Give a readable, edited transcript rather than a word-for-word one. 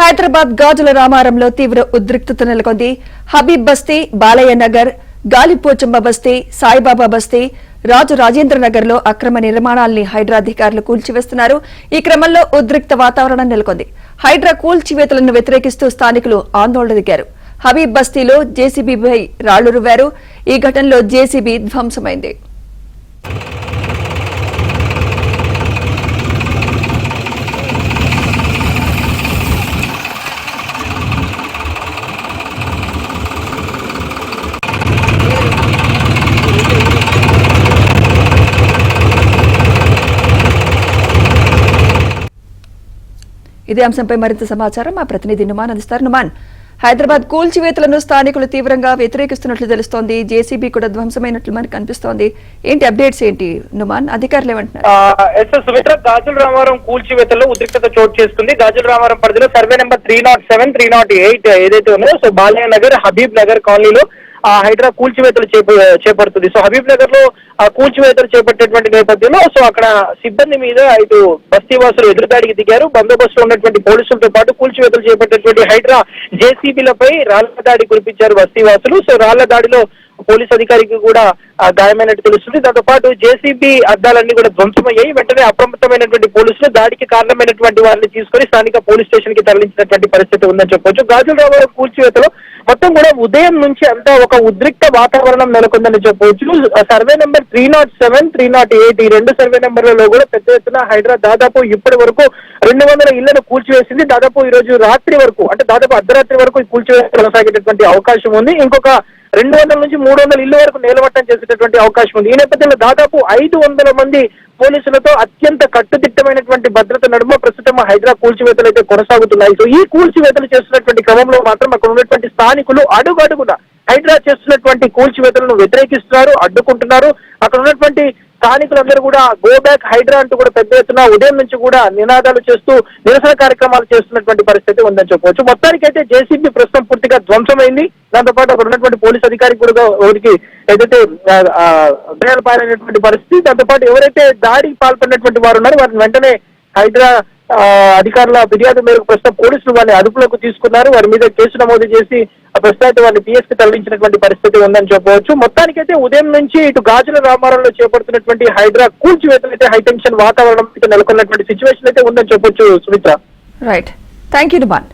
హైదరాబాద్ గాజుల రామారంలో తీవ్ర ఉద్రిక్తత నెలకొంది. హబీబ్ బస్తీ, బాలయ్య నగర్, గాలిపోచమ్మ బస్తీ, సాయిబాబా బస్తీ, రాజు రాజేంద్ర నగర్ లో అక్రమ నిర్మాణాల్ని హైడ్రా అధికారులు కూల్చివేస్తున్నారు. ఈ క్రమంలో ఉద్రిక్త వాతావరణం నెలకొంది. హైడ్రా కూల్చివేతలను వ్యతిరేకిస్తూ స్థానికులు ఆందోళన దిగారు. హబీబ్ బస్తీలో జేసీబీపై రాళ్లు రువ్వారు. ఈ ఘటనలో జేసీబీ ధ్వంసమైంది. ఇదే అంశంపై మరింత సమాచారం మా ప్రతినిధి నుమాన్ అందిస్తారు. నుమాన్, హైదరాబాద్ కూల్చివేతలను స్థానికులు తీవ్రంగా వ్యతిరేకిస్తున్నట్లు తెలుస్తోంది. జేసీబీ కూడా ధ్వంసమైనట్లు మనకు కనిపిస్తోంది. ఏంటి అప్డేట్స్ ఏంటి నుమాన్? అధికారులు ఏమంటున్నారు? సుమిత్ర, గాజుల రామారం కూల్చివేతల్లో ఉద్రిక్తత చోటు చేసుకుంది. గాజుల రామారం పరిధిలో సర్వే నెంబర్ 307, 308 ఏదైతే ఉందో, సో బాలయ్య నగర్, హబీబ్ నగర్ కాలనీలో హైడ్రా కూల్చివేతలు చేపడుతుంది. సో హబీబ్ నగర్ లో కూల్చివేతలు చేపట్టేటువంటి నేపథ్యంలో సో అక్కడ సిబ్బంది మీద ఇటు బస్తీవాసులు ఎదురుదాడికి దిగారు. బందోబస్తు ఉన్నటువంటి పోలీసులతో పాటు కూల్చివేతలు చేపట్టేటువంటి హైడ్రా జేసీబీలపై రాళ్ల దాడి కురిపించారు బస్తీవాసులు. సో రాళ్ల దాడిలో పోలీస్ అధికారికి కూడా గాయమైనట్టు తెలుస్తుంది. దాంతో పాటు జేసీబీ అద్దాలన్నీ కూడా ధ్వంసమయ్యాయి. వెంటనే అప్రమత్తమైనటువంటి పోలీసులు దాడికి కారణమైనటువంటి వారిని తీసుకుని స్థానిక పోలీస్ స్టేషన్ కి తరలించినటువంటి పరిస్థితి ఉందని చెప్పొచ్చు. గాజుల రామారం కూల్చివేతలో మొత్తం కూడా ఉదయం నుంచి అంతా ఒక ఉద్రిక్త వాతావరణం నెలకొందని చెప్పవచ్చు. సర్వే నెంబర్ 307, 308 ఈ రెండు సర్వే నెంబర్లలో కూడా పెద్ద ఎత్తున హైడ్రా దాదాపు ఇప్పటి వరకు 200 ఇళ్లను కూల్చివేసింది. దాదాపు ఈ రోజు రాత్రి వరకు, అంటే దాదాపు అర్ధరాత్రి వరకు ఈ కూల్చివేత కొనసాగేటటువంటి అవకాశం ఉంది. ఇంకొక 200 నుంచి 300 ఇళ్ల వరకు నేలమట్టం చేసేటటువంటి అవకాశం ఉంది. ఈ నేపథ్యంలో దాదాపు 500 మంది పోలీసులతో అత్యంత కట్టుదిట్టమైనటువంటి భద్రత నడుమ ప్రస్తుతం హైడ్రా కూల్చివేతలు అయితే కొనసాగుతున్నాయి. సో ఈ కూల్చివేతలు చేస్తున్నటువంటి క్రమంలో మాత్రం అక్కడ ఉన్నటువంటి స్థానికులు అడుగడుగున హైడ్రా చేస్తున్నటువంటి కూల్చివేతలను వ్యతిరేకిస్తున్నారు, అడ్డుకుంటున్నారు. అక్కడ ఉన్నటువంటి స్థానికులందరూ కూడా గో బ్యాక్ హైడ్రా అంటూ కూడా పెద్ద ఎత్తున ఉదయం నుంచి కూడా నినాదాలు చేస్తూ నిరసన కార్యక్రమాలు చేస్తున్నటువంటి పరిస్థితి ఉందని చెప్పవచ్చు. మొత్తానికైతే జేసీబీ ప్రస్తుతం పూర్తిగా ధ్వంసమైంది. దాంతో పాటు అక్కడ ఉన్నటువంటి పోలీస్ అధికారికి కూడా వారికి ఏదైతే గాయాలు పాలైనటువంటి పరిస్థితి. దాంతో పాటు ఎవరైతే దాడికి పాల్పడినటువంటి వారు ఉన్నారో వారిని వెంటనే హైడ్రా అధికారుల ఫిర్యాదు మేరకు ప్రస్తుతం పోలీసులు వారిని అదుపులోకి తీసుకున్నారు. వారి మీద కేసు నమోదు చేసి ప్రస్తుతం వారిని పిఎస్ కి తరలించినటువంటి పరిస్థితి ఉందని చెప్పవచ్చు. మొత్తానికైతే ఉదయం నుంచి ఇటు గాజుల రామారంలో చేపడుతున్నటువంటి హైడ్రా కూల్చివేతలు అయితే హైటెన్షన్ వాతావరణం నెలకొన్నటువంటి సిచ్యువేషన్ అయితే ఉందని చెప్పొచ్చు. Sumitra, right, thank you Numan.